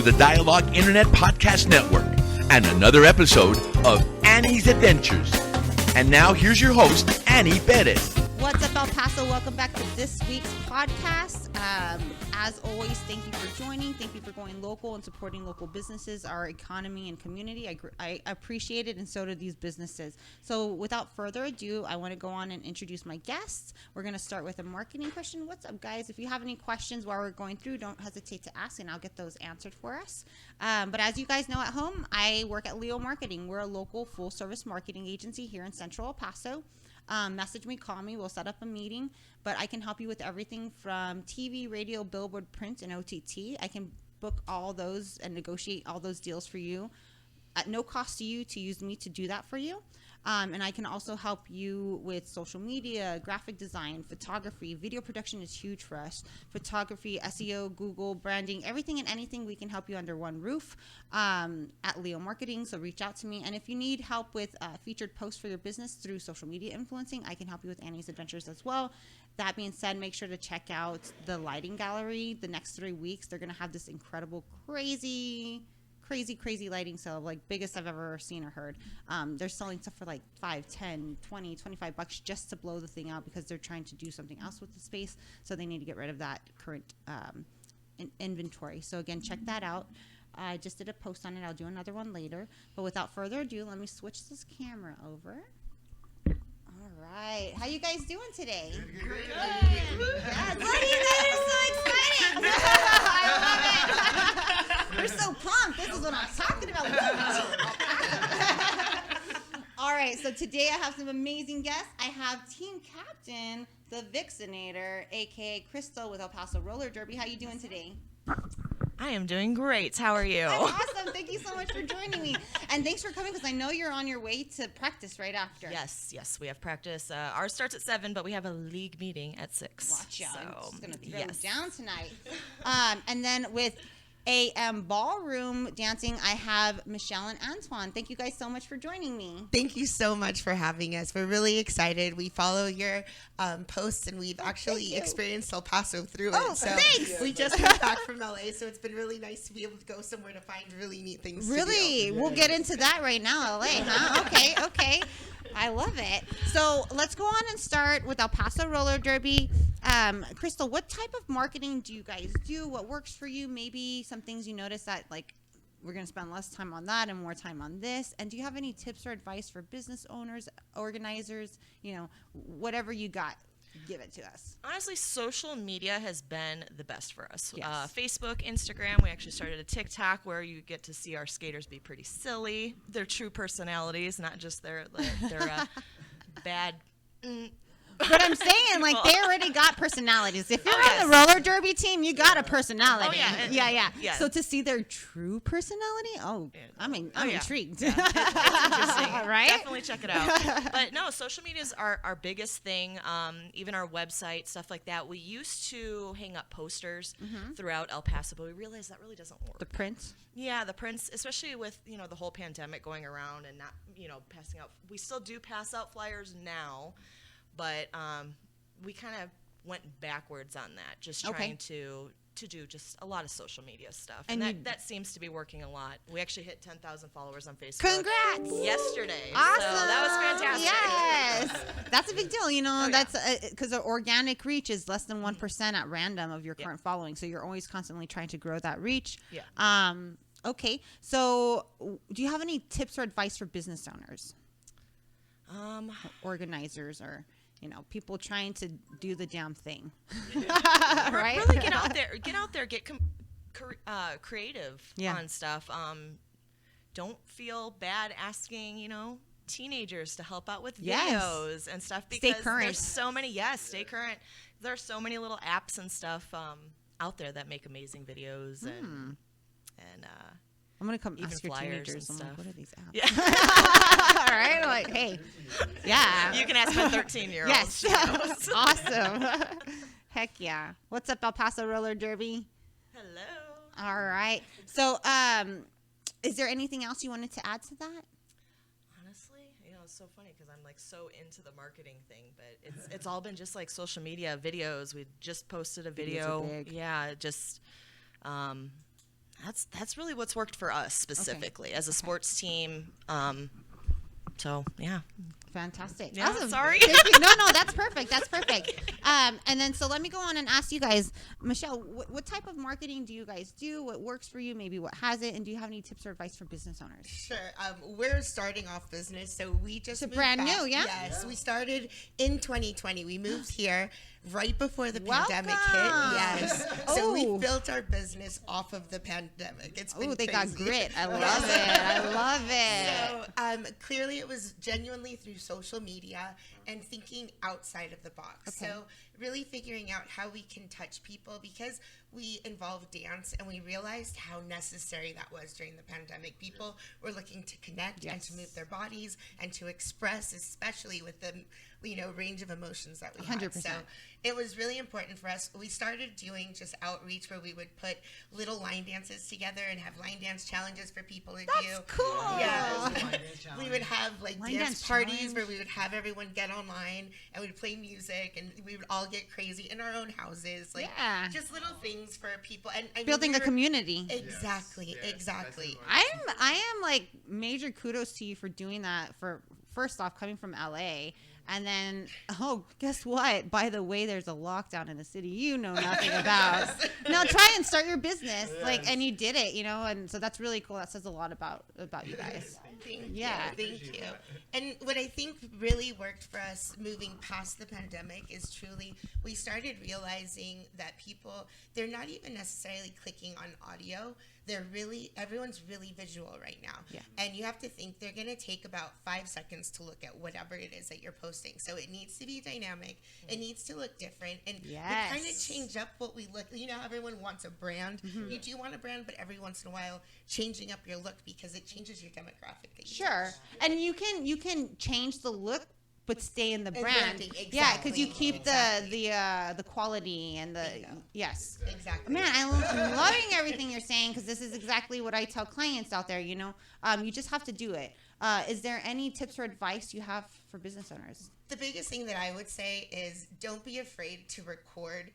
to the Dialogue Internet Podcast Network and another episode of Annie's Adventures. And now here's your host, Annie Perez. What's up, El Paso? Welcome back to this week's podcast. As always, thank you for joining. Thank you for going local and supporting local businesses, our economy and community. I appreciate it, and so do these businesses. So without further ado, I want to go on and introduce my guests. We're going to start with a marketing question. What's up, guys? If you have any questions while we're going through, don't hesitate to ask, and I'll get those answered for us. But as you guys know at home, I work at Leo Marketing. We're a local full-service marketing agency here in Central El Paso. Message me, call me, we'll set up a meeting, but I can help you with everything from TV, radio, billboard, print, and OTT. I can book all those and negotiate all those deals for you at no cost to you to use me to do that for you. And I can also help you with social media, graphic design, photography. Video production is huge for us. Photography, SEO, Google, branding, everything and anything, we can help you under one roof at Leo Marketing. So reach out to me. And if you need help with featured posts for your business through social media influencing, I can help you with Annie's Adventures as well. That being said, make sure to check out the lighting gallery the next 3 weeks. They're going to have this incredible, crazy lighting sale, like biggest I've ever seen or heard. They're selling stuff for like $5, $10, $20, $25 just to blow the thing out because they're trying to do something else with the space. So they need to get rid of that current inventory. So again, check that out. I just did a post on it. I'll do another one later. But without further ado, let me switch this camera over. All right. How you guys doing today? Good. Yes. Look, you guys are so excited. I love it. We're so pumped. This is what I'm talking about. All right. So today I have some amazing guests. I have team captain, the Vixenator, a.k.a. Krystal with El Paso Roller Derby. How you doing today? I am doing great. How are you? I'm awesome. Thank you so much for joining me. And thanks for coming because I know you're on your way to practice right after. Yes, we have practice. Ours starts at 7, but we have a league meeting at 6. Watch out. So, I'm just going to throw it down tonight. And then with Ballroom dancing, I have Michelle and Antwoine. Thank you guys so much for joining me. Thank you so much for having us. We're really excited. We follow your posts, and we've actually experienced El Paso through it. So thanks. We just came back from LA, so it's been really nice to be able to go somewhere to find really neat things to do. Really? We'll get into that right now, LA, huh? Okay. I love it. So let's go on and start with El Paso Roller Derby. Krystal, what type of marketing do you guys do? What works for you? Maybe some things you notice that, like, we're going to spend less time on that and more time on this. And do you have any tips or advice for business owners, organizers, whatever you got? Give it to us. honestly, social media has been the best for us. Yes. Facebook, Instagram. We actually started a TikTok where you get to see our skaters be pretty silly. Their true personalities, not just their bad. But I'm saying, like, they already got personalities. If you're on the roller derby team, you got a personality. Oh, yeah. So to see their true personality, I'm intrigued. Yeah. It's interesting. Right? Definitely check it out. But no, social media is our biggest thing. Even our website, stuff like that. We used to hang up posters throughout El Paso, but we realized that really doesn't work. The print? Yeah, the prints, especially with, the whole pandemic going around and not, passing out. We still do pass out flyers now. But we kind of went backwards on that, just trying to do just a lot of social media stuff. And that seems to be working a lot. We actually hit 10,000 followers on Facebook. Congrats! Yesterday. Awesome. So that was fantastic. Yes. That's a big deal. That's because the organic reach is less than 1% at random of your current following. So you're always constantly trying to grow that reach. Yeah. Okay. So do you have any tips or advice for business owners? Organizers or... people trying to do the damn thing. Right? Really get out there, get creative on stuff. Don't feel bad asking, teenagers to help out with videos and stuff because stay current. There's so many, stay current. There are so many little apps and stuff out there that make amazing videos and I'm going to come even ask your teenagers. I'm like, what are these apps? Yeah. All right. I'm like, hey, yeah. You can ask my 13-year-old. Yes. Awesome. Heck yeah. What's up, El Paso Roller Derby? Hello. All right. So is there anything else you wanted to add to that? Honestly, it's so funny because I'm like so into the marketing thing, but it's all been just like social media videos. We just posted a video. Videos are big. Yeah, just that's really what's worked for us specifically as a sports team. So yeah. Fantastic. Yeah, Awesome. sorry. Thank you. No, that's perfect. That's perfect. And then, so let me go on and ask you guys, Michelle, what type of marketing do you guys do? What works for you? Maybe what hasn't? And do you have any tips or advice for business owners? Sure. We're starting off business, so we just moved brand back. new, yeah? Yes, we started in 2020. We moved here right before the pandemic hit. Welcome. Yes. So we Oh. built our business off of the pandemic. It's been Oh, they crazy. got grit. I love it. I love it. So clearly it was genuinely through social media and thinking outside of the box. Okay. So really figuring out how we can touch people, because we involved dance and we realized how necessary that was during the pandemic. People were looking to connect and to move their bodies and to express, especially with the range of emotions that we had. 100%. So it was really important for us. We started doing just outreach where we would put little line dances together and have line dance challenges for people to do. That's cool. Yes. We would have like Line dance dance parties challenge. where we would have everyone get online and we'd play music and we would all get crazy in our own houses. Like Yeah. just little things for people. And I mean, Building we a were- community. Exactly. Exactly. I am like major kudos to you for doing that. For first off, coming from LA, and then guess what? By the way, there's a lockdown in the city you know nothing about. Now try and start your business, and you did it, and so that's really cool. That says a lot about you guys. Thank you. And what I think really worked for us moving past the pandemic is truly we started realizing that people, they're not even necessarily clicking on audio. Everyone's really visual right now. Yeah. And you have to think they're going to take about 5 seconds to look at whatever it is that you're posting. So it needs to be dynamic. It needs to look different. And we kind of change up what we look. Everyone wants a brand. You do want a brand, but every once in a while, changing up your look because it changes your demographic. That you Sure, and you can change the look, but stay in the brand. branding, Yeah, because you exactly, keep the quality and the yes. Exactly. Man, I'm loving everything you're saying, because this is exactly what I tell clients out there. You just have to do it. Is there any tips or advice you have for business owners? The biggest thing that I would say is don't be afraid to record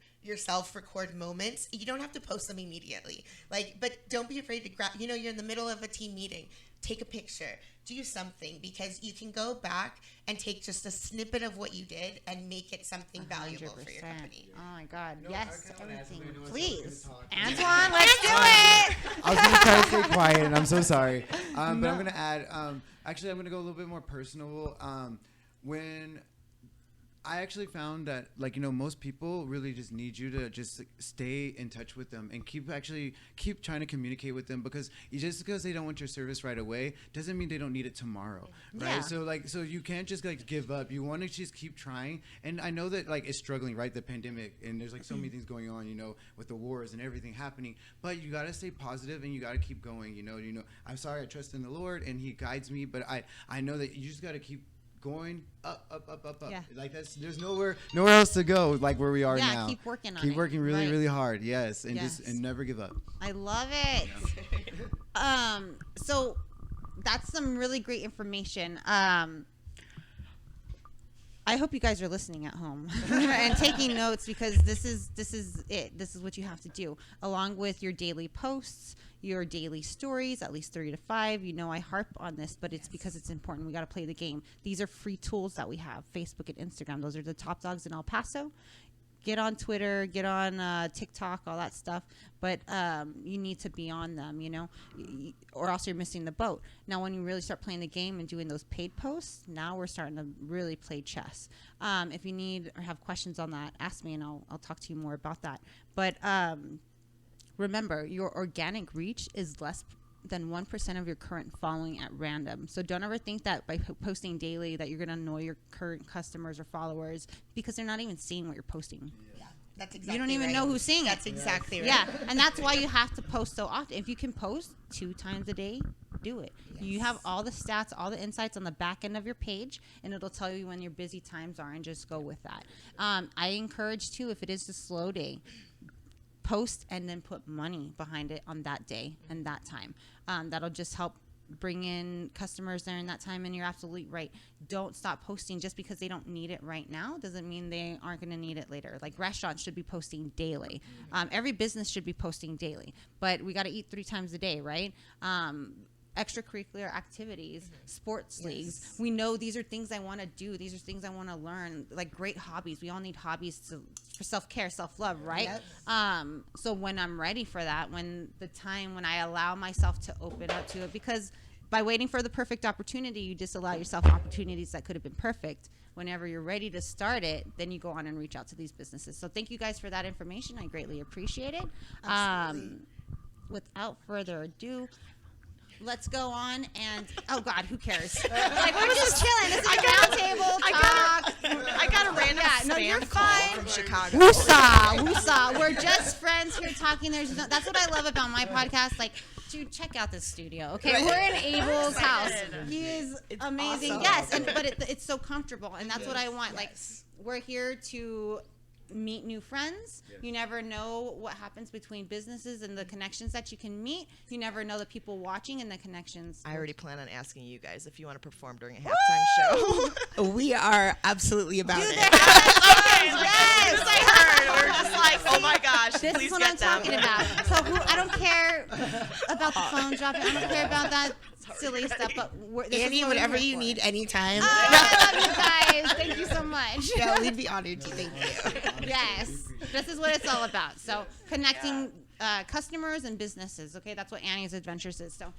moments. You don't have to post them immediately. But don't be afraid to grab, you're in the middle of a team meeting. Take a picture, do something, because you can go back and take just a snippet of what you did and make it something valuable for your 100%. company. Oh my God, yes, everything. I know I Please, said I was gonna talk. Antwoine, let's do it. I was gonna try to stay quiet, and I'm so sorry. But I'm gonna add. Actually, I'm gonna go a little bit more personal. When I actually found that, most people really just need you to just stay in touch with them and keep trying to communicate with them, because just because they don't want your service right away doesn't mean they don't need it tomorrow, right? Yeah. So you can't just give up. You want to just keep trying. And I know that it's struggling, right? The pandemic, and there's so many things going on, with the wars and everything happening. But you gotta stay positive and you gotta keep going. I'm sorry, I trust in the Lord and He guides me, but I know that you just gotta keep going up. Yeah. There's nowhere else to go where we are now. Yeah, keep working on it. Keep working really, Right. really hard. Yes. And Yes. and never give up. I love it. So that's some really great information. I hope you guys are listening at home and taking notes, because this is it. This is what you have to do, along with your daily posts, your daily stories, at least 3 to 5. I harp on this, but it's because it's important. We got to play the game. These are free tools that we have: Facebook and Instagram. Those are the top dogs in El Paso. Get on Twitter, get on TikTok, all that stuff. But you need to be on them, or else you're missing the boat. Now, when you really start playing the game and doing those paid posts, now we're starting to really play chess. If you need or have questions on that, ask me, and I'll talk to you more about that. But remember, your organic reach is less than 1% of your current following at random. So don't ever think that by posting daily that you're going to annoy your current customers or followers, because they're not even seeing what you're posting. Yeah, that's exactly You don't even right. know who's seeing That's it. exactly right. Yeah, and that's why you have to post so often. If you can post 2 times a day, do it. You have all the stats, all the insights on the back end of your page, and it'll tell you when your busy times are, and just go with that. I encourage, too, if it is a slow day, post and then put money behind it on that day and that time. That'll just help bring in customers during that time. And you're absolutely right. Don't stop posting just because they don't need it right now. Doesn't mean they aren't going to need it later. Like restaurants should be posting daily. Every business should be posting daily. But we got to eat 3 times a day, right? Extracurricular activities, sports leagues. We know these are things I want to do. These are things I want to learn. Like great hobbies. We all need hobbies for self-care, self-love, right? Yep. So when I'm ready for that, when I allow myself to open up to it, because by waiting for the perfect opportunity, you disallow yourself opportunities that could have been perfect. Whenever you're ready to start it, then you go on and reach out to these businesses. So thank you guys for that information. I greatly appreciate it. Without further ado, let's go on and oh God, who cares? Like we're just chilling. This is a round table talk. I got a random spam call from Chicago. Woosah. We're just friends here talking. That's what I love about my podcast. Like, dude, check out this studio. Okay, we're in Abel's house. He is amazing. Awesome. Yes, but it's so comfortable, and that's what I want. Yes. Like, we're here to meet new friends. Yes. You never know what happens between businesses and the connections that you can meet. You never know the people watching and the connections. I already plan on asking you guys if you want to perform during a halftime show. We are absolutely about it. Yes, I heard. We're just like, oh my gosh, this please is what get I'm them. talking about. So I don't care about the phone dropping. I don't care about that silly stuff. But Annie, whatever you need, anytime. I love you guys. Thank you so much. No, we'd be honored to. Thank you. Yes, this is what it's all about. So connecting customers and businesses. Okay, that's what Annie's Adventures is. So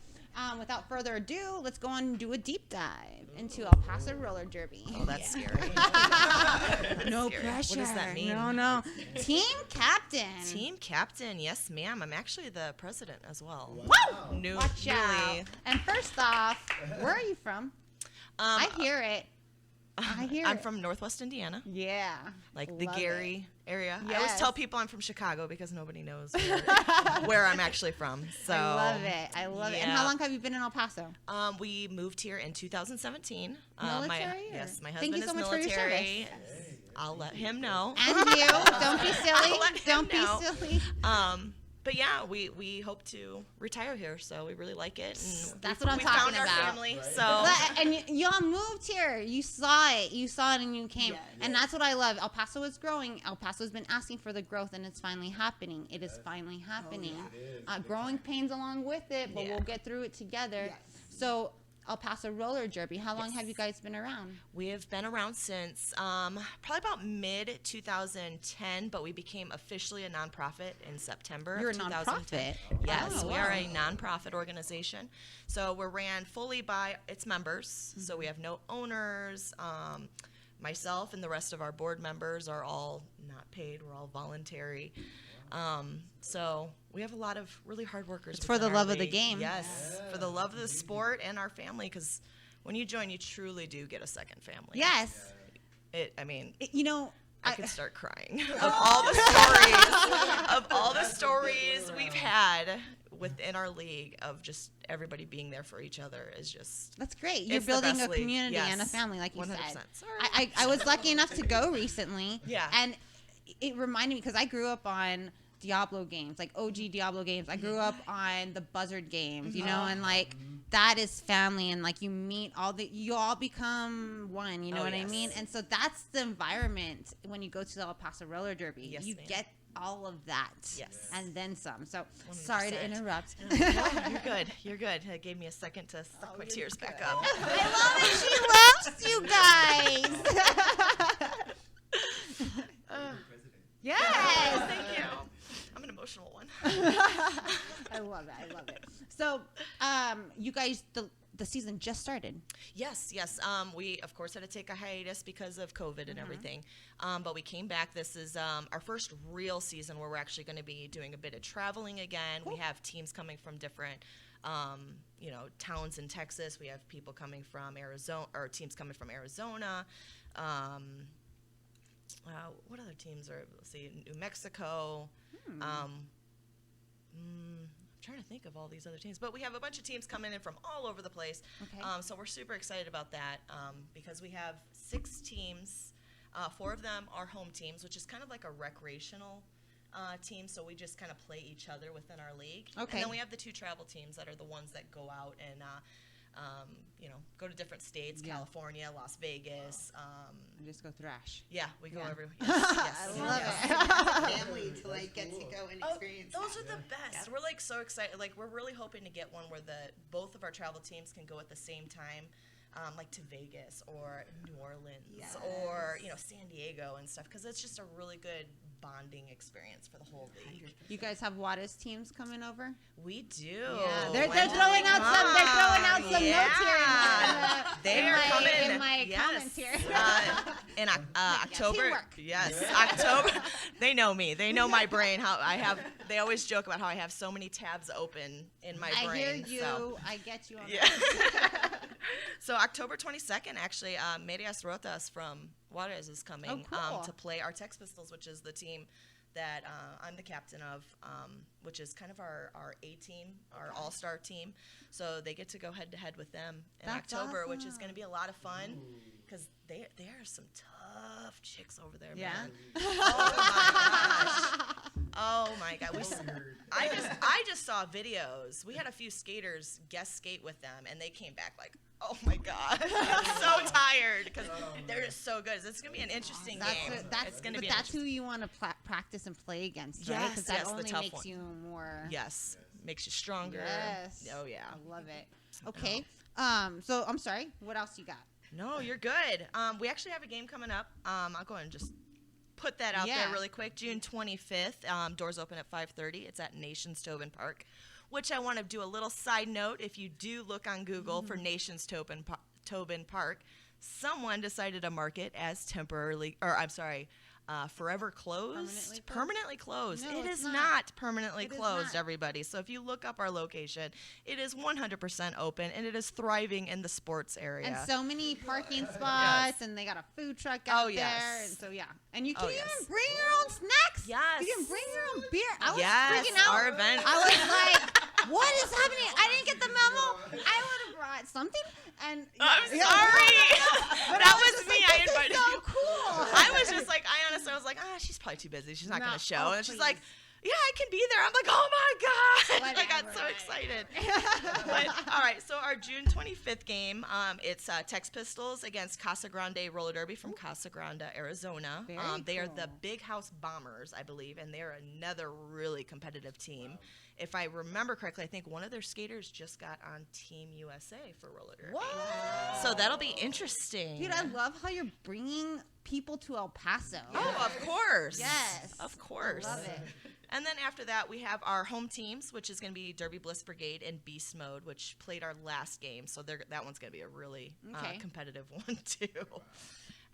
without further ado, let's go on and do a deep dive into El Paso roller derby. Oh, that's scary. No scary. pressure. What does that mean? No. Team captain. Team captain, yes, ma'am. I'm actually the president as well. Wow. Woo! Watch out. And first off, where are you from? I hear it. I'm from Northwest Indiana. Yeah. Like the Love Gary area. Yes. I always tell people I'm from Chicago because nobody knows where I'm actually from. So I love it. And how long have you been in El Paso? We moved here in 2017. Military? Yes, my husband Thank you so is much for your military. service. I'll let him know. And you. Don't be silly. I'll let him know. Be silly. But yeah, we hope to retire here, so we really like it. And that's what I'm we talking found about. Our family, right. So and y'all moved here. You saw it, and you came. And that's what I love. El Paso is growing. El Paso's been asking for the growth, and it's finally happening. It is finally happening. Growing pains along with it, but we'll get through it together. Yes. So El Paso roller derby. How long have you guys been around? We have been around since probably about mid 2010, but we became officially a nonprofit in September You're of 2010. A nonprofit? Yes, we are a nonprofit organization. So we're ran fully by its members. Mm-hmm. So we have no owners. Myself and the rest of our board members are all not paid. We're all voluntary. So we have a lot of really hard workers. It's for the love of the game. Yes, for the love of the sport and our family, because when you join, you truly do get a second family. Yes. I could start crying of all the stories we've had within our league of just everybody being there for each other is just. That's great. You're building a community and a family, like you 100%. Said. Sorry. I was lucky enough to go recently. Yeah. And it reminded me, because I grew up on Diablo games, like OG Diablo games. I grew up on the Buzzard games, and like that is family, and like you meet you all become one, you know what I mean? And so that's the environment when you go to the El Paso roller derby. Yes, you get all of that. Yes. And then some. So 100%. Sorry to interrupt. No, you're good. It gave me a second to suck my tears back up. I love it. She loves you guys. Yes. Thank you. I'm an emotional one. I love it. So, you guys, the season just started. Yes. We, of course, had to take a hiatus because of COVID and everything. But we came back. This is our first real season where we're actually going to be doing a bit of traveling again. Cool. We have teams coming from different towns in Texas. We have people coming from Arizona, or teams coming from Arizona. What other teams are? Let's see, New Mexico. I'm trying to think of all these other teams, but we have a bunch of teams coming in from all over the place. Okay. So we're super excited about that because we have 6 teams. 4 of them are home teams, which is kind of like a recreational team, so we just kind of play each other within our league. Okay. And then we have the 2 travel teams that are the ones that go out and, go to different states, Yeah. California, Las Vegas. And just go thrash. Yeah, we go Yeah. everywhere. Yes, I love yes. Family to like get to go and experience. Those that. are the best. We're like so excited. Like we're really hoping to get one where both of our travel teams can go at the same time, like to Vegas or New Orleans or San Diego and stuff, because it's just a really good bonding experience for the whole league. You guys have Wada's teams coming over? We do. Yeah, they're throwing out some. They're throwing out some notes here. They're coming. In my comments here. In October. Teamwork. Yes, October. They know me. They know my brain. How I have. They always joke about how I have so many tabs open in my brain. I hear you. So. I get you. On Yeah. So October 22nd, actually, Marias Rotas from Juarez is coming cool. to play our Tex Pistols, which is the team that I'm the captain of, which is kind of our A team, our all-star team. So they get to go head-to-head with them in That's October, awesome. which is going to be a lot of fun because there are some tough chicks over there, Yeah. man. Oh, my gosh. Oh, my God. I just saw videos. We had a few skaters guest skate with them, and they came back like, oh, my God. I'm so tired because they're just so good. It's going to be an interesting game. It's going to be that's who you want to practice and play against, right? Because that Yes, the only tough makes one. you more. Yes. Makes you stronger. Yes. Oh, yeah. I love it. Okay. So I'm sorry. What else you got? No, you're good. We actually have a game coming up. I'll go ahead and just put that out there really quick. June 25th. Doors open at 5:30. It's at Nations Tobin Park, which I want to do a little side note. If you do look on Google for Nations Tobin Park, someone decided to mark it as forever closed. Permanently closed. No, it it's is not. not permanently It is closed, not. everybody. So if you look up our location, it is 100% open, and it is thriving in the sports area. And so many parking spots, and they got a food truck out there, and so and you can even bring your own snacks. Yes. You can bring your own beer. I was Yes, freaking out. our event. I was like, what is happening? I didn't get the memo. I would have brought something. And I'm sorry. That was me. I invited so you. Cool. I was just like, I was like, she's probably too busy. She's not going to show. And she's like, yeah, I can be there. I'm like, oh my God. I got so excited. But, all right, so our June 25th game, it's Tex Pistols against Casa Grande Roller Derby from Casa Grande, Arizona. They are the Big House Bombers, I believe, and they're another really competitive team. Wow. If I remember correctly, I think one of their skaters just got on Team USA for roller derby. What? So that'll be interesting. Dude, I love how you're bringing people to El Paso. Oh, of course. Yes. Of course. I love it. And then after that, we have our home teams, which is going to be Derby Bliss Brigade and Beast Mode, which played our last game. So that one's going to be a really competitive one, too.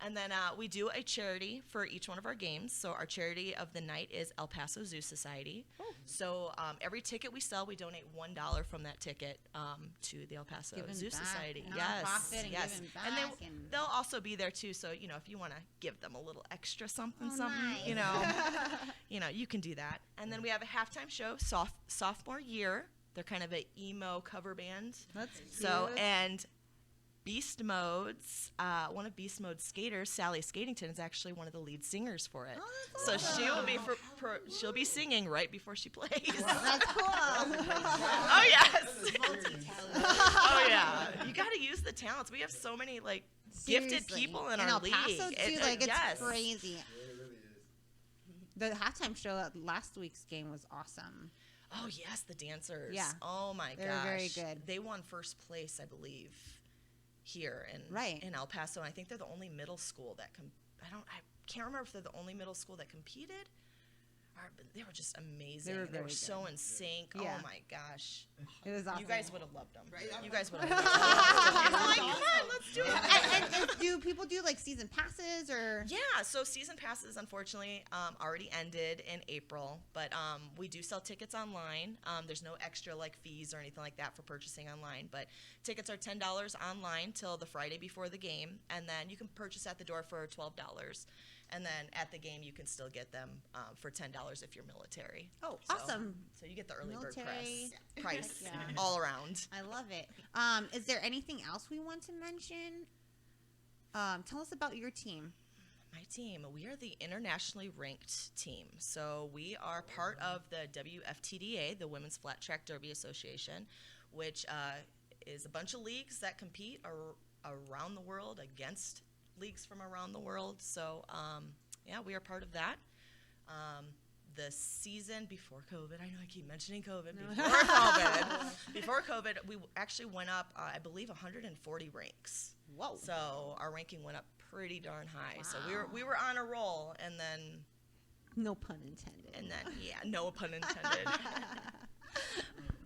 And then we do a charity for each one of our games. So our charity of the night is El Paso Zoo Society. Oh. So every ticket we sell, we donate $1 from that ticket to the El Paso Zoo Society. Yes. And they'll also be there too. So if you want to give them a little extra something, nice. You can do that. And then we have a halftime show, sophomore year. They're kind of an emo cover band. That's cute. So and Beast Mode's one of Beast Mode's skaters, Sally Skatington, is actually one of the lead singers for it. So she will be she'll be singing right before she plays. That's cool. Oh yes. Oh yeah. You got to use the talents. We have so many gifted people in our league. Paso too, it's crazy. It really is. The halftime show at last week's game was awesome. Oh yes, the dancers. Yeah. Oh my gosh. They were very good. They won first place, I believe, here in El Paso. And I think they're the only middle school that I can't remember if they're the only middle school that competed. But they were just amazing. They were so in sync. Yeah. Oh my gosh. It was awesome. You guys would have loved them. Right? You guys would have loved them. I'm like, come on, let's do it. And do people do season passes or? Yeah, so season passes unfortunately already ended in April, but we do sell tickets online. There's no extra fees or anything like that for purchasing online, but tickets are $10 online till the Friday before the game, and then you can purchase at the door for $12. And then at the game, you can still get them for $10 if you're military. Oh, awesome. So you get the early bird Military price all around. I love it. Is there anything else we want to mention? Tell us about your team. My team, we are the internationally ranked team. So we are part of the WFTDA, the Women's Flat Track Derby Association, which is a bunch of leagues that compete around the world against leagues from around the world. So, we are part of that. The season before COVID, I know I keep mentioning COVID, before COVID, we actually went up, I believe, 140 ranks. Whoa. So our ranking went up pretty darn high. Wow. So we were on a roll, and then... No pun intended. And then, no pun intended.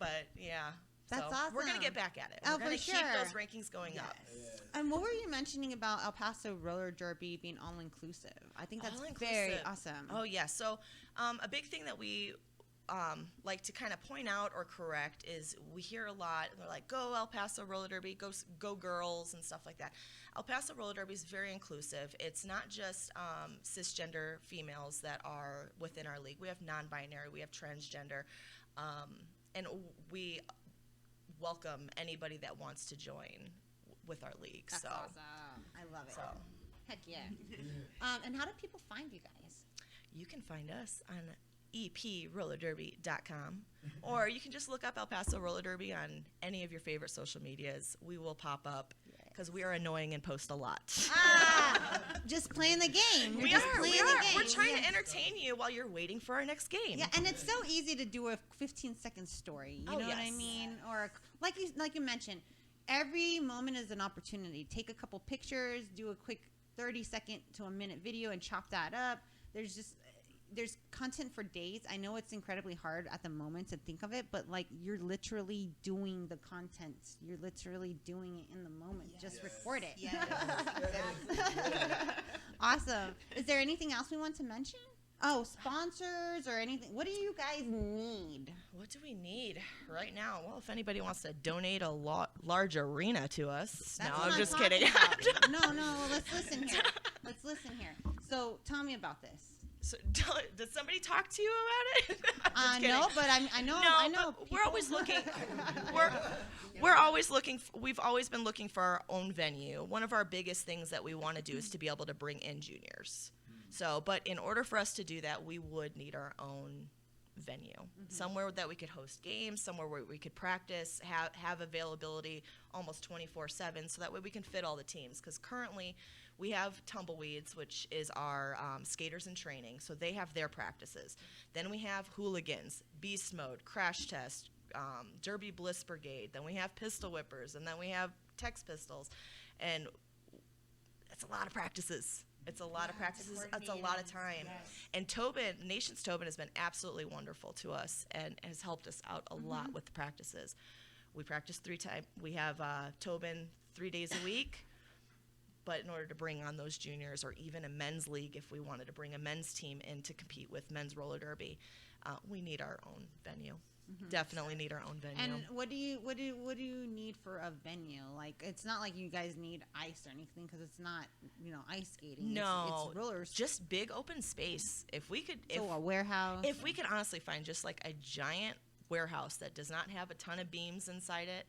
But, yeah. That's awesome. We're going to get back at it. Oh, We're going to for keep sure. those rankings going up. And what were you mentioning about El Paso Roller Derby being all-inclusive? I think that's very awesome. Oh, yeah. So a big thing that we like to kind of point out or correct is we hear a lot, they're like, go El Paso Roller Derby, go girls and stuff like that. El Paso Roller Derby is very inclusive. It's not just cisgender females that are within our league. We have non-binary, we have transgender, and we welcome anybody that wants to join with our league. That's so awesome. I love it. So. Heck yeah. And how do people find you guys? You can find us on eprollerderby.com, or you can just look up El Paso Roller Derby on any of your favorite social medias. We will pop up because we are annoying and post a lot. Just playing the game. We You're just are. playing We the are. game. We're trying to entertain you while you're waiting for our next game. Yeah, and it's so easy to do a 15-second story. You know what I mean? Or like you mentioned, every moment is an opportunity. Take a couple pictures, do a quick 30-second to a minute video, and chop that up. There's content for days. I know it's incredibly hard at the moment to think of it, but like you're literally doing the content. You're literally doing it in the moment. Yes. Just record it. Yes. Exactly. Awesome. Is there anything else we want to mention? Oh, sponsors or anything. What do you guys need? What do we need right now? Well, if anybody wants to donate a large arena to us. That's no, what I'm just talking kidding. about. No, let's listen here. So tell me about this. So, did somebody talk to you about it? No, but I know. But we're always looking. We've always been looking for our own venue. One of our biggest things that we want to do is to be able to bring in juniors. So, but in order for us to do that, we would need our own venue, somewhere that we could host games, somewhere where we could practice, have availability almost 24/7, so that way we can fit all the teams. Because currently, we have Tumbleweeds, which is our skaters in training, so they have their practices. Then we have Hooligans, Beast Mode, Crash Test, Derby Bliss Brigade. Then we have Pistol Whippers, and then we have Tex Pistols, and it's a lot of practices. It's a lot of practices. It's a lot of time. Yes. And Tobin, Nations Tobin has been absolutely wonderful to us and has helped us out a lot with the practices. We practice 3 times. We have Tobin 3 days a week. But in order to bring on those juniors, or even a men's league, if we wanted to bring a men's team in to compete with men's roller derby, we need our own venue. Definitely need our own venue. And what do you need for a venue? Like, it's not like you guys need ice or anything, because it's not ice skating. No, it's rollers. Just big open space. If we could, a warehouse. If we could honestly find just like a giant warehouse that does not have a ton of beams inside it,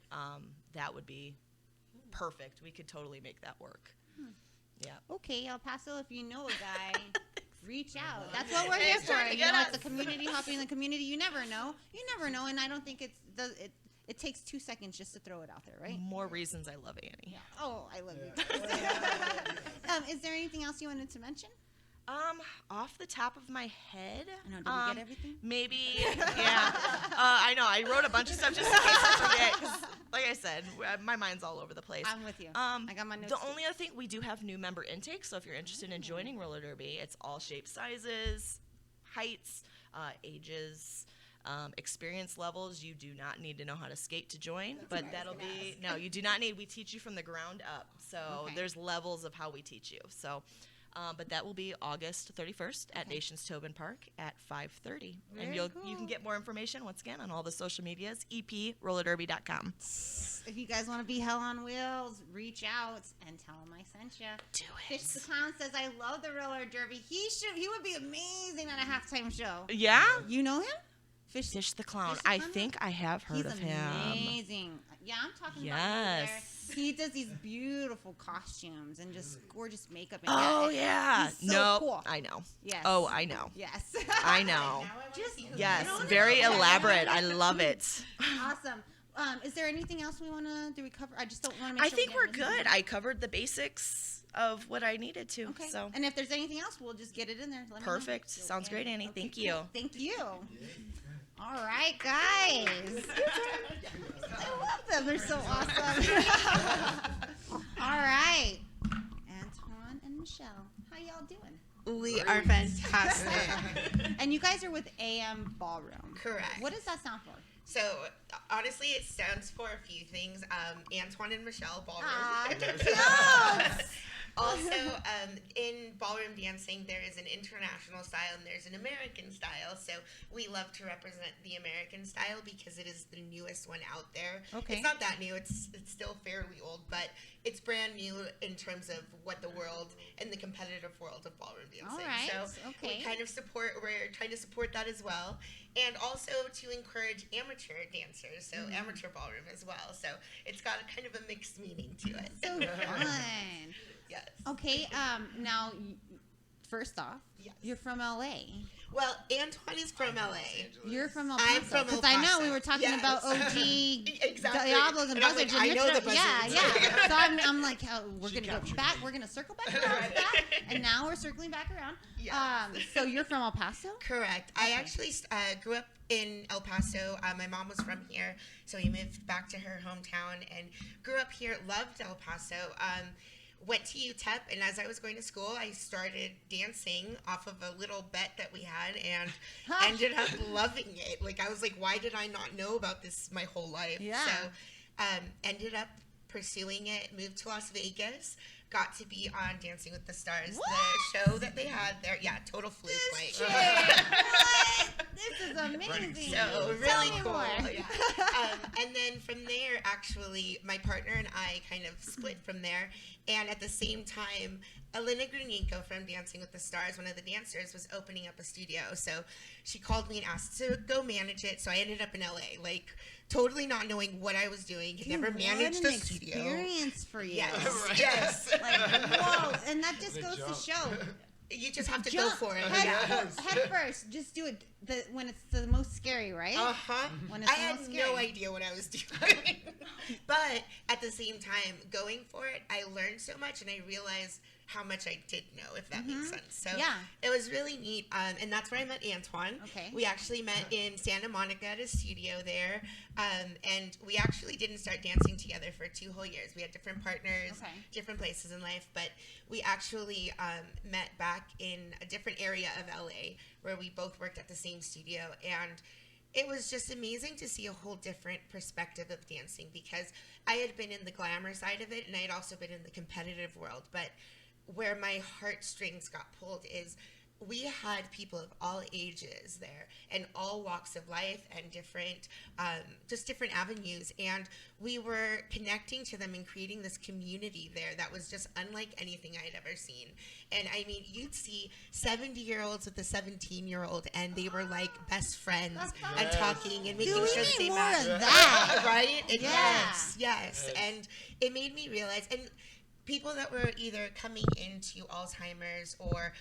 that would be perfect. We could totally make that work. Yeah. Okay, El Paso, if you know a guy, reach out. That's what we're here for. It's the community, helping the community. You never know, and I don't think it takes 2 seconds just to throw it out there, right? More reasons I love Annie. Yeah. Oh, I love you. Is there anything else you wanted to mention? Off the top of my head, I know. Did we get everything? Maybe, yeah. I know. I wrote a bunch of stuff just in case I forget. 'Cause, like I said, my mind's all over the place. I'm with you. I got my notes. The only other thing, we do have new member intake. So if you're interested in joining roller derby, it's all shapes, sizes, heights, ages, experience levels. You do not need to know how to skate to join, but no, you do not need. We teach you from the ground up. So there's levels of how we teach you. So. But that will be August 31st at Nations Tobin Park at 5:30. And you can get more information, once again, on all the social medias, eprollerderby.com. If you guys want to be hell on wheels, reach out and tell them I sent you. Do it. Fish the Clown says, I love the roller derby. He would be amazing at a halftime show. Yeah? You know him? Fish the Clown. Fish the I Clown? think I have heard of him. He's amazing. Yeah, I'm talking about him over there. Yes. He does these beautiful costumes and just gorgeous makeup. And Oh yeah. he's so cool. I know. Yes. Oh, I know. Yes. I know. Just Yes, I don't very know. elaborate. I love it. Awesome. Is there anything else we want to do? We cover? I just don't want to make I sure think we we're didn't miss good. anything. I covered the basics of what I needed to. Okay. So And if there's anything else, we'll just get it in there. Let me know. perfect. Sounds great, Annie. Okay, Thank cool. you. Thank you. All right, guys. I love them. They're so awesome. All right. Antoine and Michelle, how y'all doing? We are fantastic. And you guys are with AM Ballroom. Correct. What does that stand for? So honestly, it stands for a few things. Antoine and Michelle Ballroom. Ah, cute. Also, in ballroom dancing, there is an international style and there's an American style. So we love to represent the American style because it is the newest one out there. Okay. It's not that new. It's still fairly old, but it's brand new in terms of what the world and the competitive world of ballroom dancing. All right, So okay. we're trying to support that as well. And also to encourage amateur dancers, so amateur ballroom as well. So it's got a kind of a mixed meaning to it. So fun. Yes. Okay, now, first off, Yes. you're from LA. Well, Antwoine is from LA. You're from El Paso. I'm from El Because I know Paso. we were talking Yes. about OG Exactly. Diablos and And I'm buzzards. like, I you're know the from- Yeah, buzzards. yeah. So I'm like, we're going to go back. We're going to circle back around to that. And now we're circling back around. Yes. So you're from El Paso? Correct. I actually grew up in El Paso. My mom was from here, so we moved back to her hometown and grew up here. Loved El Paso. Went to UTEP, and as I was going to school, I started dancing off of a little bet that we had, and ended up loving it. Like, I was like, why did I not know about this my whole life? Yeah. So, ended up pursuing it, moved to Las Vegas, got to be on Dancing with the Stars, the show that they had there. Yeah, total fluke. What? This is amazing. So really Tell me cool. more. Yeah. And then from there, actually, my partner and I kind of split from there. And at the same time, Elena Grunienko from Dancing with the Stars, one of the dancers, was opening up a studio. So she called me and asked to go manage it. So I ended up in LA, like totally not knowing what I was doing. Had never managed what a an studio. experience for you. Yes, yes. Like, whoa. And that just goes to show. You just have to Jump go for it. head first. Just do it when it's the most scary, right? Uh-huh. When it's I the had most no scary. idea what I was doing. But at the same time, going for it, I learned so much and I realized how much I did know, if that makes sense. So Yeah. it was really neat. And that's where I met Antwoine. Okay. We actually met in Santa Monica at a studio there. And we actually didn't start dancing together for 2 whole years. We had different partners, Okay. different places in life. But we actually met back in a different area of LA where we both worked at the same studio. And it was just amazing to see a whole different perspective of dancing because I had been in the glamour side of it and I had also been in the competitive world. But where my heartstrings got pulled is we had people of all ages there and all walks of life and different, just different avenues. And we were connecting to them and creating this community there that was just unlike anything I'd ever seen. And I mean, you'd see 70-year-olds with a 17-year-old and they were like best friends and talking and making Do we sure need they more matched. of that? Right? And Yeah. yes. And it made me realize, and people that were either coming into Alzheimer's or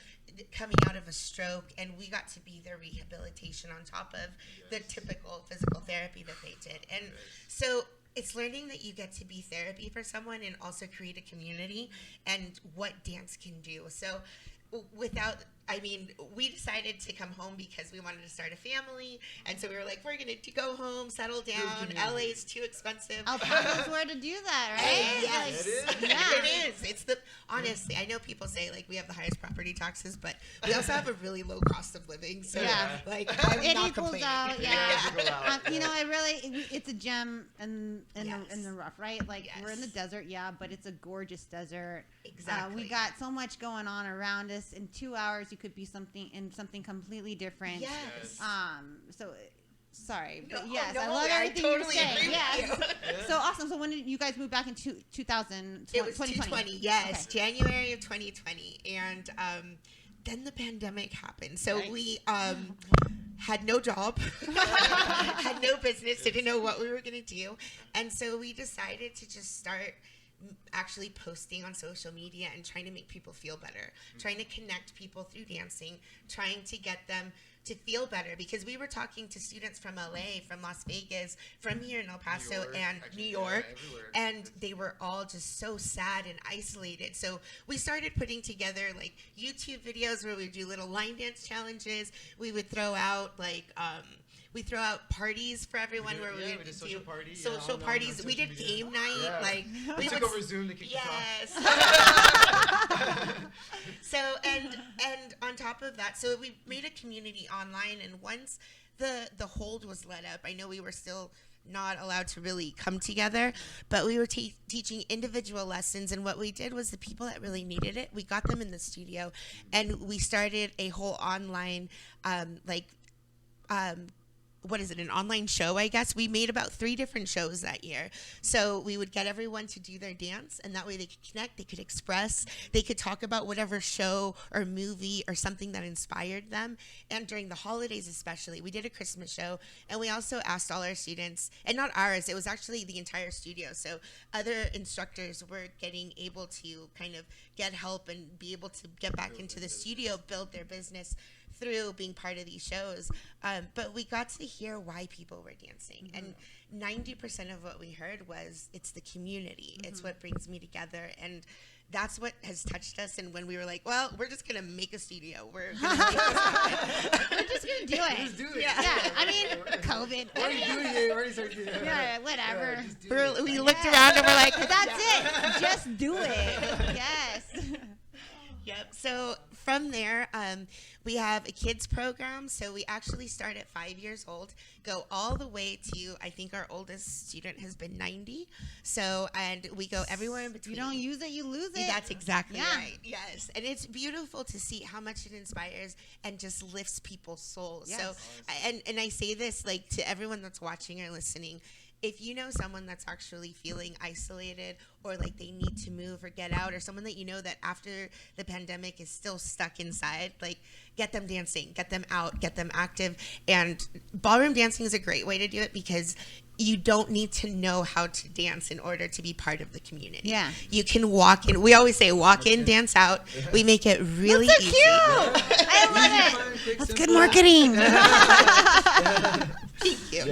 coming out of a stroke, and we got to be their rehabilitation on top of the typical physical therapy that they did. And so it's learning that you get to be therapy for someone and also create a community and what dance can do. So we decided to come home because we wanted to start a family, and so we were like, we're gonna go home, settle down. LA is too expensive. El Paso's where to do that, right? Yes, Yeah. it is. It's honestly, I know people say like we have the highest property taxes, but we also have a really low cost of living. So Yeah. like I'm It not equals complaining. out, yeah. It's a gem in Yes. the rough, right? Like we're in the Yes. desert, yeah, but it's a gorgeous desert. Exactly. We got so much going on around us. In 2 hours, you could be something completely different. Yes. Sorry, but No, yes, no, I love I everything totally you're saying. agree with Yes. you. So awesome. So when did you guys move back in 2000? It was 2020, yes, Okay. January of 2020, and then the pandemic happened. So Right. we had no job, had no business, didn't know what we were going to do. And so we decided to just start actually posting on social media and trying to make people feel better, trying to connect people through dancing, trying to get them to feel better, because we were talking to students from LA, from Las Vegas, from here in El Paso and New York, and they were all just so sad and isolated. So we started putting together like YouTube videos where we would do little line dance challenges. We would throw out we throw out parties for everyone where we would do social parties. We did game night. Yeah. Like we took over Zoom to kick yes. So and on top of that, so we made a community online, and once the hold was let up, I know we were still not allowed to really come together, but we were teaching individual lessons. And what we did was the people that really needed it, we got them in the studio, and we started a whole online an online show, I guess. We made about 3 different shows that year. So we would get everyone to do their dance, and that way they could connect, they could express, they could talk about whatever show or movie or something that inspired them. And during the holidays especially, we did a Christmas show, and we also asked all our students, and not ours, it was actually the entire studio. So other instructors were getting able to kind of get help and be able to get back into the studio, build their business through being part of these shows. But we got to hear why people were dancing. And 90% of what we heard was, it's the community. It's what brings me together. And that's what has touched us. And when we were like, well, we're just going to make a studio. We're going to make this happen. We're just going to do it. Just do it. Yeah, I mean, COVID. Already doing it. Already started doing it. Yeah, whatever. We looked around and we're like, That's it. Just do it. Yes. Yep. So from there, we have a kids program. So we actually start at 5 years old, go all the way to, I think our oldest student has been 90. So, and we go everywhere in between. You don't use it, you lose it. That's exactly Yeah. right. Yes. And it's beautiful to see how much it inspires and just lifts people's souls. Yes. So, and I say this like to everyone that's watching or listening, if you know someone that's actually feeling isolated, or like they need to move or get out, or someone that you know that after the pandemic is still stuck inside, like get them dancing, get them out, get them active. And ballroom dancing is a great way to do it, because you don't need to know how to dance in order to be part of the community. Yeah. You can walk in. We always say walk in, dance out. We make it really That's so easy. cute. I love it. That's good marketing. Thank you.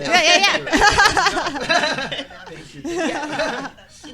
Thank you.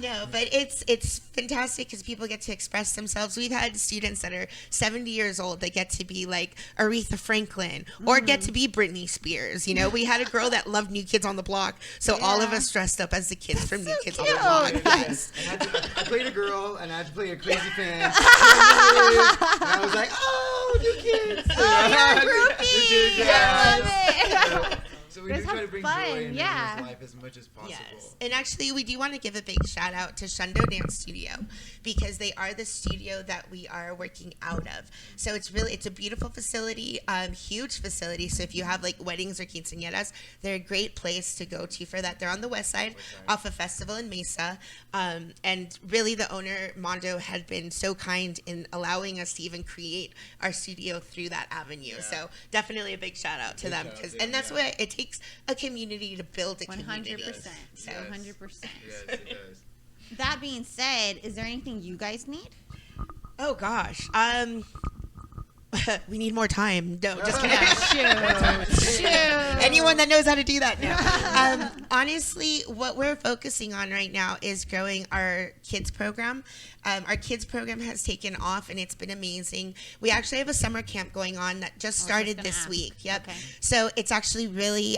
No, but it's fantastic because people get to express themselves. We've had students that are 70 years old that get to be like Aretha Franklin or get to be Britney Spears. You know, we had a girl that loved New Kids on the Block, so all of us dressed up as the kids from New Kids on the Block. Yes. I played a girl, and I had to play a crazy fan. And I was like, oh, New Kids. Oh, you're a groupie. Yeah. I love it. So we This do try to has bring fun, joy into yeah. everyone's life as much as possible. Yes. And actually, we do want to give a big shout out to Shundo Dance Studio, because they are the studio that we are working out of. So it's a beautiful facility, huge facility. So if you have like weddings or quinceañeras, they're a great place to go to for that. They're on the west side off of Festival in Mesa. And really the owner, Mondo, had been so kind in allowing us to even create our studio through that avenue. Yeah. So definitely a big shout out to Big them. shout out to And them, that's yeah. what it takes, a community to build a community. 100%. So 100%. Yes, it does. That being said, is there anything you guys need? Oh gosh. We need more time. No, just kidding. Shoot. Anyone that knows how to do that now. Honestly, what we're focusing on right now is growing our kids program. Our kids program has taken off, and it's been amazing. We actually have a summer camp going on that just started this week. Yep. Okay. So it's actually really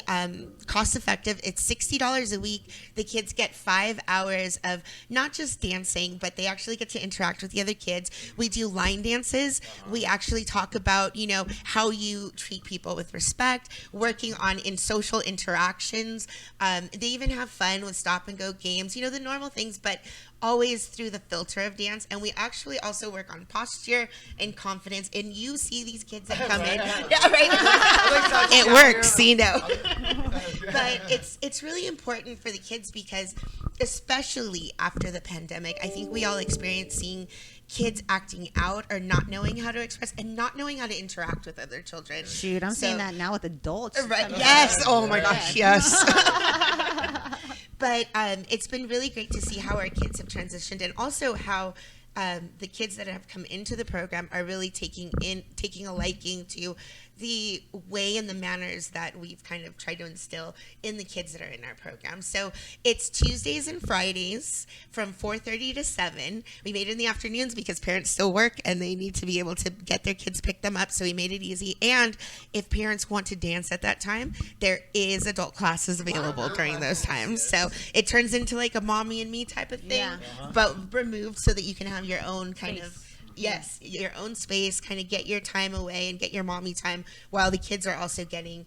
cost effective. It's $60 a week. The kids get 5 hours of not just dancing, but they actually get to interact with the other kids. We do line dances. We actually talk about, you know, how you treat people with respect, working on in social interactions. They even have fun with stop and go games, you know, the normal things, but always through the filter of dance. And we actually also work on posture and confidence. And you see these kids that come in. Yeah, right. It works, you know. But it's really important for the kids, because especially after the pandemic, I think we all experienced seeing kids acting out or not knowing how to express and not knowing how to interact with other children. Shoot, I'm seeing that now with adults. Right. Yes. Oh my gosh. Yes. But it's been really great to see how our kids have transitioned, and also how the kids that have come into the program are really taking a liking to the way and the manners that we've kind of tried to instill in the kids that are in our program. So it's Tuesdays and Fridays from 4:30 to 7. We made it in the afternoons because parents still work and they need to be able to get their kids pick them up. So we made it easy. And if parents want to dance at that time, there is adult classes available during those times. So it turns into like a mommy and me type of thing, but removed so that you can have your own kind of your own space, kind of get your time away and get your mommy time while the kids are also getting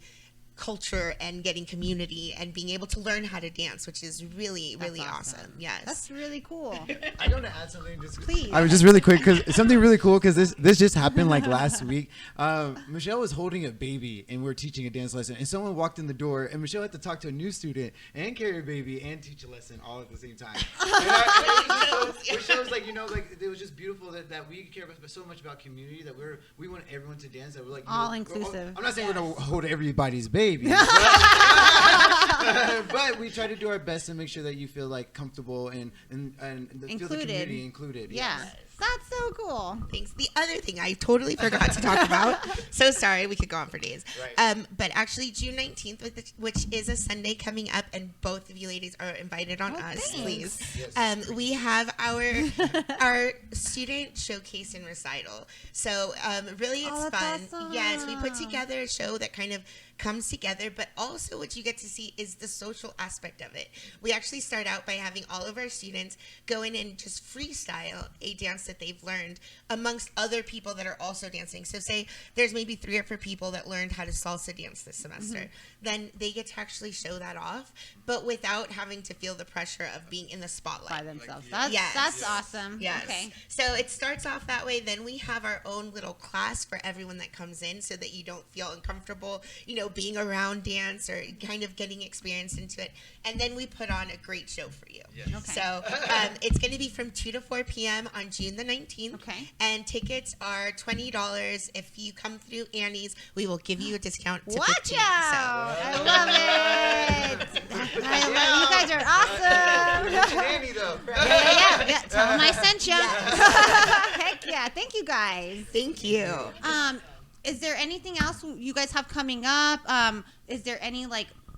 culture and getting community and being able to learn how to dance, which is really awesome. Yes, that's really cool. I want to add something, just please. I was just really quick because something really cool, because this just happened like last week. Michelle was holding a baby and we were teaching a dance lesson, and someone walked in the door, and Michelle had to talk to a new student and carry a baby and teach a lesson all at the same time. Michelle was like, it was just beautiful that we care so much about community, that we want everyone to dance, that we're like all inclusive. I'm not saying we're gonna hold everybody's baby. But we try to do our best to make sure that you feel like comfortable and feel the community included. Yeah. Yes. That's so cool. Thanks. The other thing I totally forgot to talk about. So sorry, we could go on for days. Right. But actually, June 19th, which is a Sunday coming up, and both of you ladies are invited on us, thanks. please. Yes. We have our student showcase and recital. So really, it's fun. Awesome. Yes, we put together a show that kind of comes together, but also what you get to see is the social aspect of it. We actually start out by having all of our students go in and just freestyle a dance that they've learned amongst other people that are also dancing. So say there's maybe 3 or 4 people that learned how to salsa dance this semester. Then they get to actually show that off, but without having to feel the pressure of being in the spotlight. By themselves. That's awesome. Yes. Okay. So it starts off that way. Then we have our own little class for everyone that comes in, so that you don't feel uncomfortable, being around dance or kind of getting experience into it. And then we put on a great show for you. Yes. Okay. So it's going to be from 2 to 4 p.m. on June the 19th. Okay. And tickets are $20. If you come through Annie's, we will give you a discount to Watch 15. out! I love it. I love it. You guys are awesome. Annie, though. Yeah. Tell them I sent you. Heck yeah. Thank you guys. Thank you. Is there anything else you guys have coming up? Is there any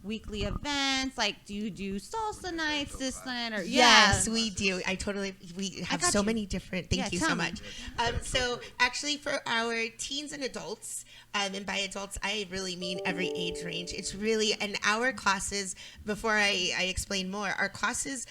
weekly events? Do you do salsa nights this night? Or Yes, we do. We have so you. many different. Thank you so tell me. much. So actually, for our teens and adults, and by adults I really mean every age range. It's really, and our classes. Before I explain more, our classes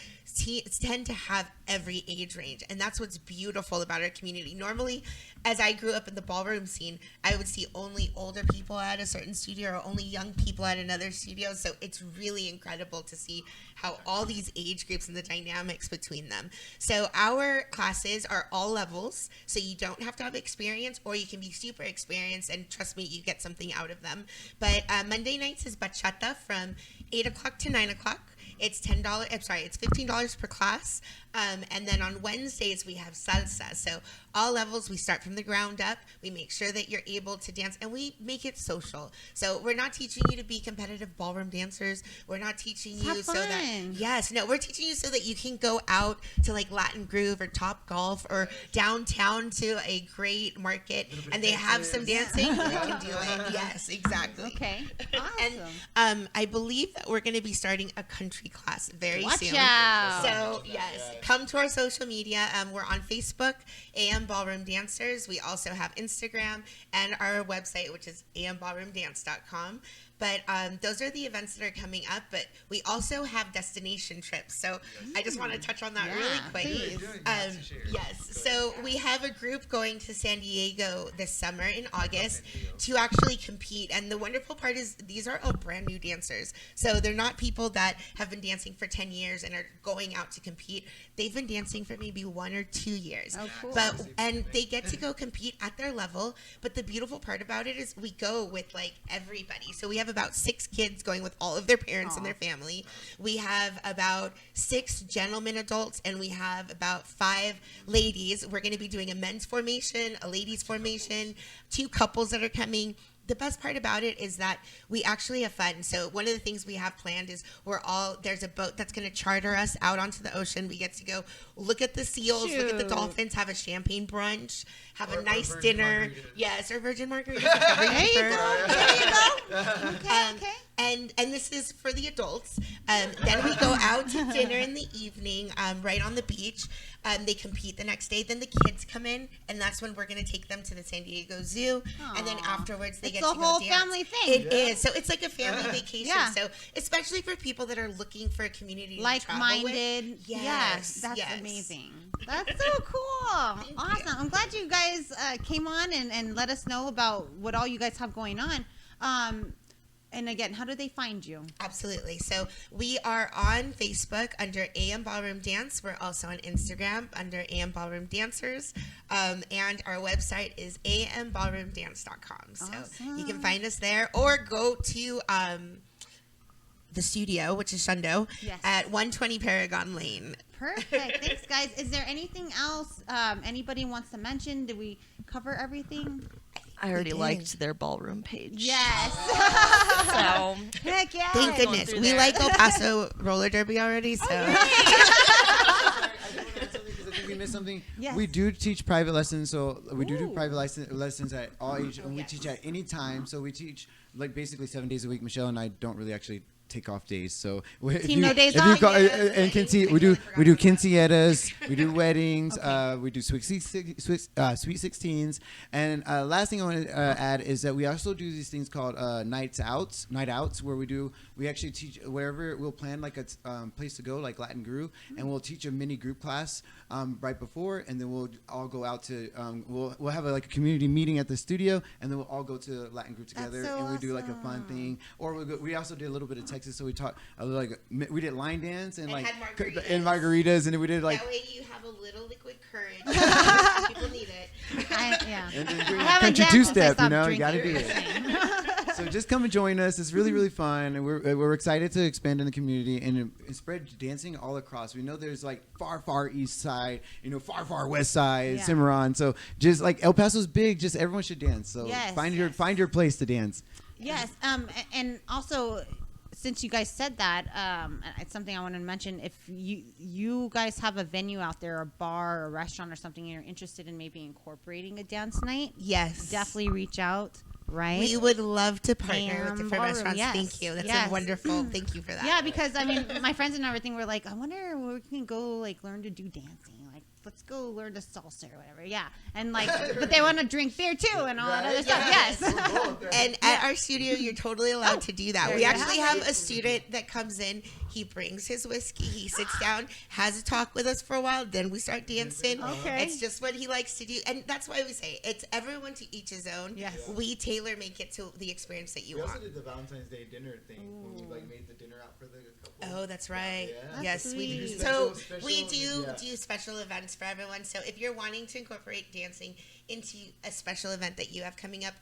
tend to have every age range, and that's what's beautiful about our community. Normally, as I grew up in the ballroom scene, I would see only older people at a certain studio or only young people at another studio. So it's really incredible to see how all these age groups and the dynamics between them. So our classes are all levels, so you don't have to have experience, or you can be super experienced, and trust me, you get something out of them. But Monday nights is bachata from 8 o'clock to 9 o'clock. It's it's $15 per class. And then on Wednesdays, we have salsa. So all levels, we start from the ground up. We make sure that you're able to dance, and we make it social. So we're not teaching you to be competitive ballroom dancers. We're not teaching you so that, we're teaching you so that you can go out to Latin Groove or Top Golf or downtown to a great market, and they have some dancing. You can do it. Yes, exactly. Okay. Awesome. And I believe that we're going to be starting a country class very soon. Watch out. So yes, come to our social media. We're on Facebook, AM Ballroom Dancers. We also have Instagram and our website, which is amballroomdance.com. But those are the events that are coming up. But we also have destination trips. So I just want to touch on that really quick. Please. Yes. So we have a group going to San Diego this summer in August to actually compete. And the wonderful part is these are all brand new dancers. So they're not people that have been dancing for 10 years and are going out to compete. They've been dancing for maybe 1 or 2 years. Oh, cool. And they get to go compete at their level. But the beautiful part about it is we go with everybody. So we have have about 6 kids going with all of their parents and their family. We have about 6 gentlemen adults, and we have about 5 ladies. We're going to be doing a men's formation, a ladies formation, 2 couples that are coming. The best part about it is that we actually have fun. So one of the things we have planned is there's a boat that's going to charter us out onto the ocean. We get to go look at the seals, look at the dolphins, have a champagne brunch, have a nice dinner. Yes, or virgin margaritas. There you go. Okay. And this is for the adults. Then we go out to dinner in the evening, right on the beach. They compete the next day. Then the kids come in, and that's when we're going to take them to the San Diego Zoo. Aww. And then afterwards, they It's get a to go whole dance. family thing. It is. So it's like a family vacation. Yeah. So especially for people that are looking for a community to travel Like-minded. with. Yes, that's amazing. That's so cool. Awesome. I'm glad you guys came on and let us know about what all you guys have going on. And again, how do they find you? Absolutely. So we are on Facebook under AM Ballroom Dance. We're also on Instagram under AM Ballroom Dancers. And our website is amballroomdance.com. So you can find us there, or go to the studio, which is Shundo, at 120 Paragon Lane. Perfect. Thanks, guys. Is there anything else anybody wants to mention? Did we cover everything? I already liked their ballroom page. Yes. So Heck yeah. Thank goodness. We like El Paso roller derby already, so. I think we missed something. Yes. We do teach private lessons, so we do private lessons at all ages, and we yes. teach at any time. So we teach like basically 7 days a week. Michelle and I don't really actually take off days, so Team no days off. And we do quinceañeras, we do weddings, we do sweet 16s, and last thing I want to add is that we also do these things called night outs, where we actually teach wherever we'll plan like a place to go, like Latin Guru, and we'll teach a mini group class right before, and then we'll all go out to we'll have a community meeting at the studio, and then we'll all go to Latin Group together, so and we do like a fun thing, or we also did a little bit of Texas, so we taught we did line dance and had margaritas, and then we did like that way you have a little liquid courage. People need it. and then I haven't country danced since I two-step, stopped you got to do drinking. it. So just come and join us. It's really, really fun, and we're excited to expand in the community and spread dancing all across. We know there's like far east side, far west side, Cimarron. So just like El Paso's big, just everyone should dance. So find your place to dance. Yes. And also, since you guys said that, it's something I want to mention. If you guys have a venue out there, a bar, or a restaurant, or something, and you're interested in maybe incorporating a dance night, Yes. definitely reach out. Right. We would love to partner with different Ballroom, restaurants. yes. Thank you. That's Yes. a wonderful. Thank you for that. Yeah, because my friends and everything were like, I wonder where we can go learn to do dancing. Let's go learn to salsa or whatever. Yeah. And but they want to drink beer too and all that other stuff. Yes. And at our studio, you're totally allowed to do that. there We you actually have have a student that comes in. He brings his whiskey. He sits down, has a talk with us for a while. Then we start dancing. Okay. It's just what he likes to do. And that's why we say it's everyone to each his own. Yes. We tailor make it to the experience that you We want. also did the Valentine's Day dinner thing when we made the dinner out for the couple. Oh, that's right. Yeah. Yes, we do. sweet. So Special- we do yeah. special events for everyone. So if you're wanting to incorporate dancing into a special event that you have coming up,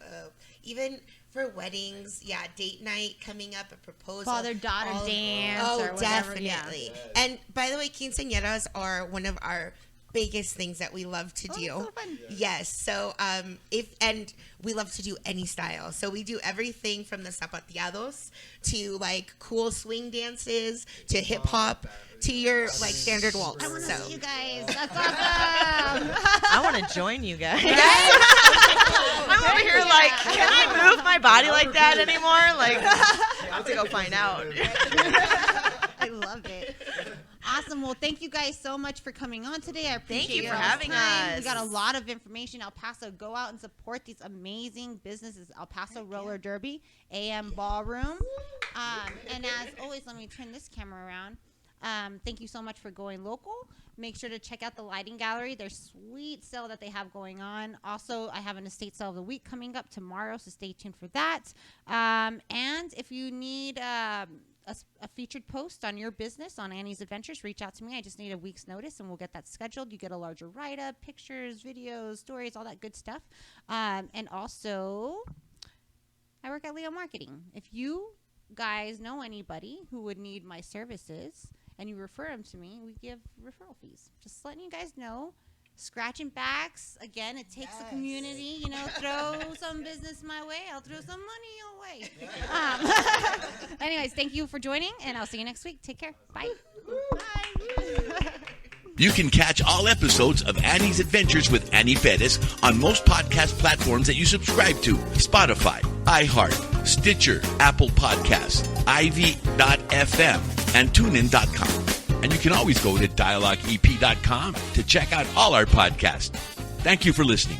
even for weddings, date night coming up, a proposal, Father-daughter dance or whatever. definitely. Yeah. And by the way, quinceañeras are one of our biggest things that we love to do. That's so fun. Yes. So we love to do any style. So we do everything from the zapateados to cool swing dances to hip hop to your standard waltz. I want to So see you guys. That's awesome. I want to join you guys. I'm over here can I move my body like that anymore? I have to go find out. I love it. Awesome. Well, thank you guys so much for coming on today. I appreciate Thank you for y'all's having time. us. We got a lot of information. El Paso, go out and support these amazing businesses. El Paso Roller Derby, AM Ballroom. And as always, let me turn this camera around. Thank you so much for going local. Make sure to check out the lighting gallery. Their sweet sale that they have going on. Also, I have an estate sale of the week coming up tomorrow, so stay tuned for that. And if you need a featured post on your business on Annie's Adventures, reach out to me. I just need a week's notice and we'll get that scheduled. You get a larger write-up, pictures, videos, stories, all that good stuff. And also, I work at Leo Marketing. If you guys know anybody who would need my services and you refer them to me, we give referral fees. Just letting you guys know. Scratching backs, again, it takes the community, throw some business my way, I'll throw some money your way. Anyways, thank you for joining, and I'll see you next week. Take care. Bye. Bye. You can catch all episodes of Annie's Adventures with Annie Perez on most podcast platforms that you subscribe to: Spotify, iHeart, Stitcher, Apple Podcasts, Ivy.fm, and TuneIn.com. And you can always go to Dialogep.com to check out all our podcasts. Thank you for listening.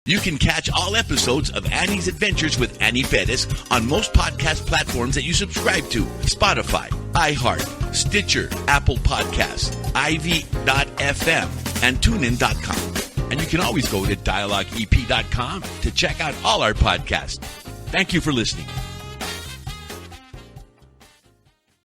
You can catch all episodes of Annie's Adventures with Annie Perez on most podcast platforms that you subscribe to: Spotify, iHeart, Stitcher, Apple Podcasts, IV.FM, and TuneIn.com. And you can always go to Dialogep.com to check out all our podcasts. Thank you for listening.